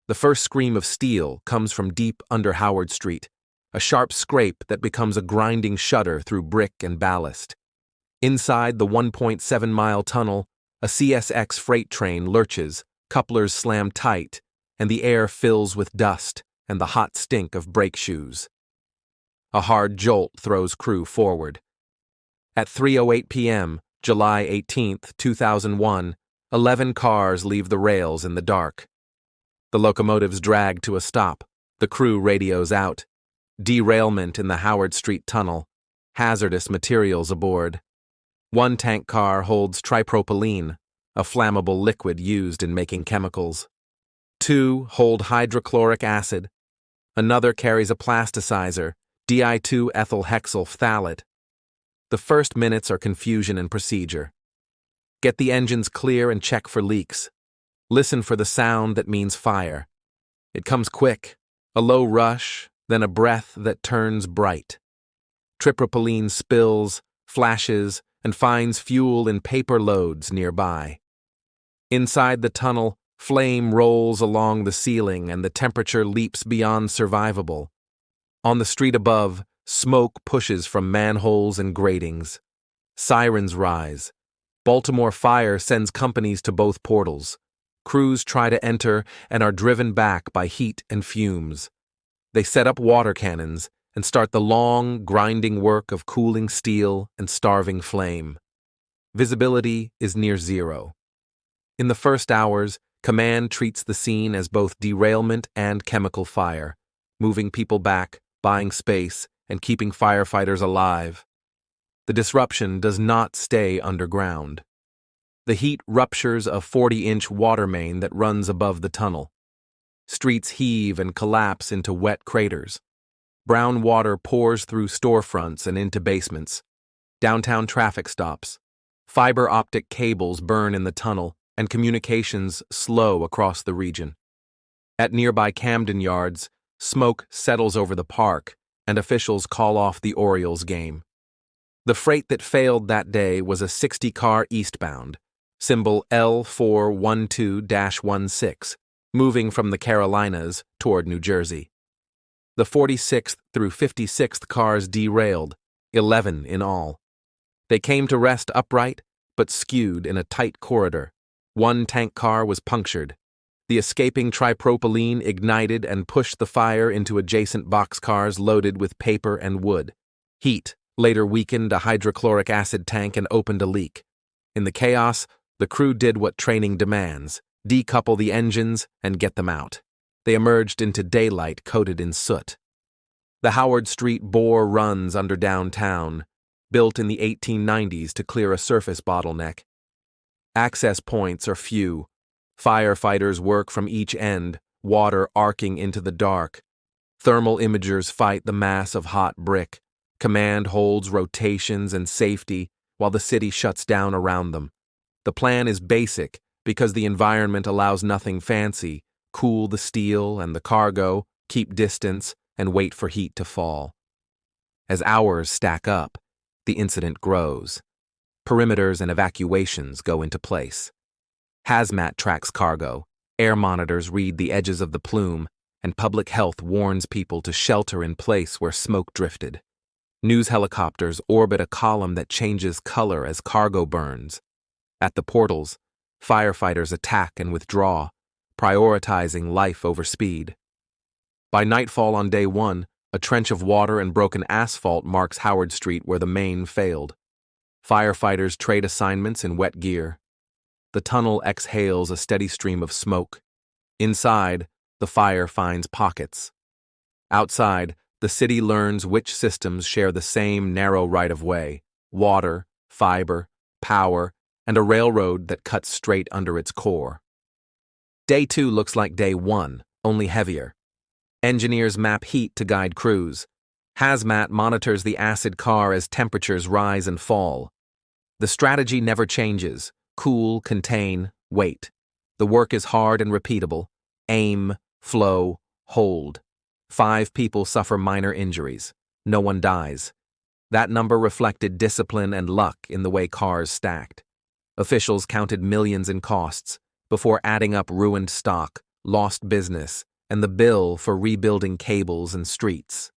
The first scream of steel comes from deep under Howard Street, a sharp scrape that becomes a grinding shudder through brick and ballast. Inside the 1.7-mile tunnel, a CSX freight train lurches, couplers slam tight, and the air fills with dust and the hot stink of brake shoes. A hard jolt throws crew forward. At 3:08 p.m., July 18, 2001, 11 cars leave the rails in the dark. The locomotives drag to a stop. The crew radios out. Derailment in the Howard Street tunnel. Hazardous materials aboard. One tank car holds tripropylene, a flammable liquid used in making chemicals. 2 hold hydrochloric acid. Another carries a plasticizer, di2-ethyl hexyl phthalate. The first minutes are confusion and procedure. Get the engines clear and check for leaks. Listen for the sound that means fire. It comes quick, a low rush, then a breath that turns bright. Tripropylene spills, flashes, and finds fuel in paper loads nearby. Inside the tunnel, flame rolls along the ceiling and the temperature leaps beyond survivable. On the street above, smoke pushes from manholes and gratings. Sirens rise. Baltimore Fire sends companies to both portals. Crews try to enter and are driven back by heat and fumes. They set up water cannons and start the long, grinding work of cooling steel and starving flame. Visibility is near zero. In the first hours, command treats the scene as both derailment and chemical fire, moving people back, buying space, and keeping firefighters alive. The disruption does not stay underground. The heat ruptures a 40-inch water main that runs above the tunnel. Streets heave and collapse into wet craters. Brown water pours through storefronts and into basements. Downtown traffic stops. Fiber optic cables burn in the tunnel, and communications slow across the region. At nearby Camden Yards, smoke settles over the park, and officials call off the Orioles game. The freight that failed that day was a 60-car eastbound, symbol L412-16, moving from the Carolinas toward New Jersey. The 46th through 56th cars derailed, 11 in all. They came to rest upright, but skewed in a tight corridor. One tank car was punctured. The escaping tripropylene ignited and pushed the fire into adjacent boxcars loaded with paper and wood. Heat later weakened a hydrochloric acid tank and opened a leak. In the chaos, the crew did what training demands: decouple the engines and get them out. They emerged into daylight coated in soot. The Howard Street bore runs under downtown, built in the 1890s to clear a surface bottleneck. Access points are few. Firefighters work from each end, water arcing into the dark. Thermal imagers fight the mass of hot brick. Command holds rotations and safety while the city shuts down around them. The plan is basic because the environment allows nothing fancy: cool the steel and the cargo, keep distance, and wait for heat to fall. As hours stack up, the incident grows. Perimeters and evacuations go into place. Hazmat tracks cargo, air monitors read the edges of the plume, and public health warns people to shelter in place where smoke drifted. News helicopters orbit a column that changes color as cargo burns. At the portals, firefighters attack and withdraw, prioritizing life over speed. By nightfall on day one, a trench of water and broken asphalt marks Howard Street where the main failed. Firefighters trade assignments in wet gear. The tunnel exhales a steady stream of smoke. Inside, the fire finds pockets. Outside, the city learns which systems share the same narrow right-of-way: water, fiber, power, and a railroad that cuts straight under its core. Day 2 looks like day 1, only heavier. Engineers map heat to guide crews. Hazmat monitors the acid car as temperatures rise and fall. The strategy never changes: cool, contain, wait. The work is hard and repeatable: aim, flow, hold. 5 people suffer minor injuries. No one dies. That number reflected discipline and luck in the way cars stacked. Officials counted millions in costs before adding up ruined stock, lost business, and the bill for rebuilding cables and streets.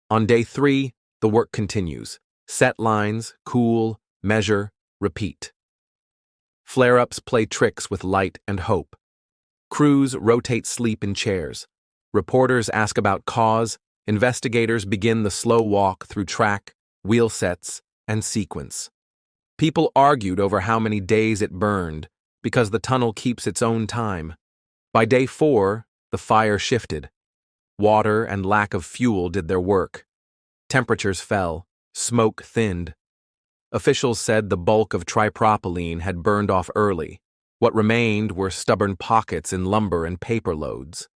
On day 3, the work continues. Set lines, cool, measure, repeat. Flare-ups play tricks with light and hope. Crews rotate sleep in chairs. Reporters ask about cause. Investigators begin the slow walk through track, wheel sets, and sequence. People argued over how many days it burned because the tunnel keeps its own time. By day 4, the fire shifted. Water and lack of fuel did their work. Temperatures fell, smoke thinned. Officials said the bulk of tripropylene had burned off early. What remained were stubborn pockets in lumber and paper loads.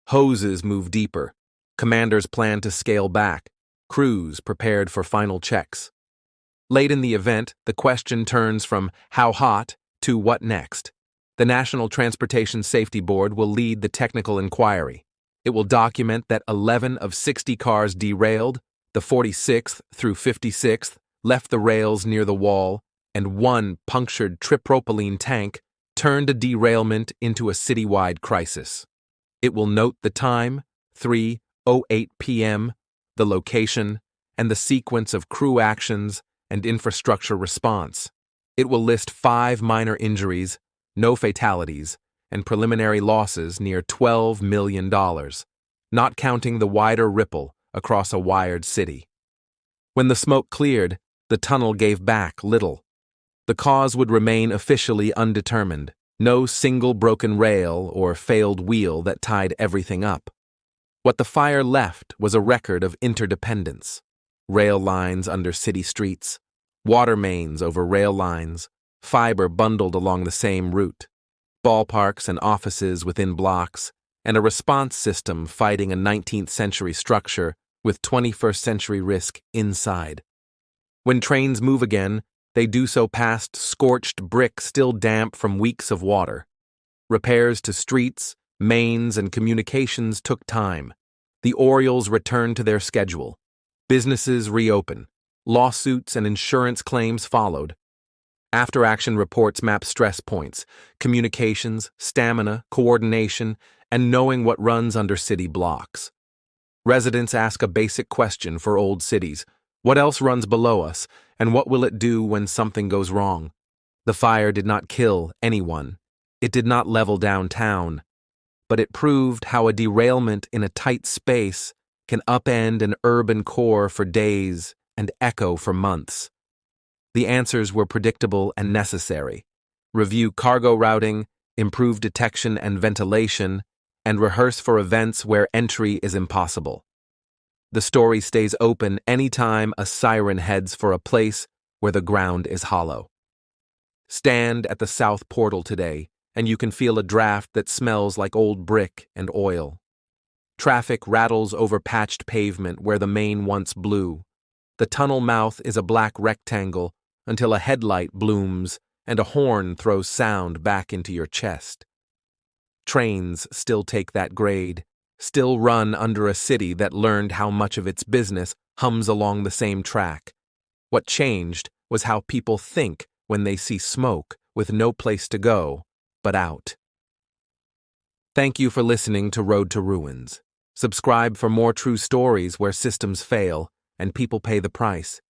Hoses moved deeper. Commanders planned to scale back. Crews prepared for final checks. Late in the event, the question turns from how hot to what next. The National Transportation Safety Board will lead the technical inquiry. It will document that 11 of 60 cars derailed, the 46th through 56th left the rails near the wall, and one punctured tripropylene tank turned a derailment into a citywide crisis. It will note the time, 3:08 p.m., the location, and the sequence of crew actions and infrastructure response. It will list 5 minor injuries, no fatalities, and preliminary losses near $12 million, not counting the wider ripple across a wired city. When the smoke cleared, the tunnel gave back little. The cause would remain officially undetermined. No single broken rail or failed wheel that tied everything up. What the fire left was a record of interdependence. Rail lines under city streets, water mains over rail lines, fiber bundled along the same route, ballparks and offices within blocks, and a response system fighting a 19th century structure with 21st century risk inside. When trains move again, they do so past scorched brick still damp from weeks of water. Repairs to streets, mains, and communications took time. The Orioles returned to their schedule. Businesses reopen. Lawsuits and insurance claims followed. After-action reports map stress points, communications, stamina, coordination, and knowing what runs under city blocks. Residents ask a basic question for old cities. What else runs below us, and what will it do when something goes wrong? The fire did not kill anyone. It did not level downtown. But it proved how a derailment in a tight space can upend an urban core for days and echo for months. The answers were predictable and necessary. Review cargo routing, improve detection and ventilation, and rehearse for events where entry is impossible. The story stays open anytime a siren heads for a place where the ground is hollow. Stand at the south portal today, and you can feel a draft that smells like old brick and oil. Traffic rattles over patched pavement where the main once blew. The tunnel mouth is a black rectangle until a headlight blooms and a horn throws sound back into your chest. Trains still take that grade, still run under a city that learned how much of its business hums along the same track. What changed was how people think when they see smoke with no place to go but out. Thank you for listening to Road to Ruins. Subscribe for more true stories where systems fail and people pay the price.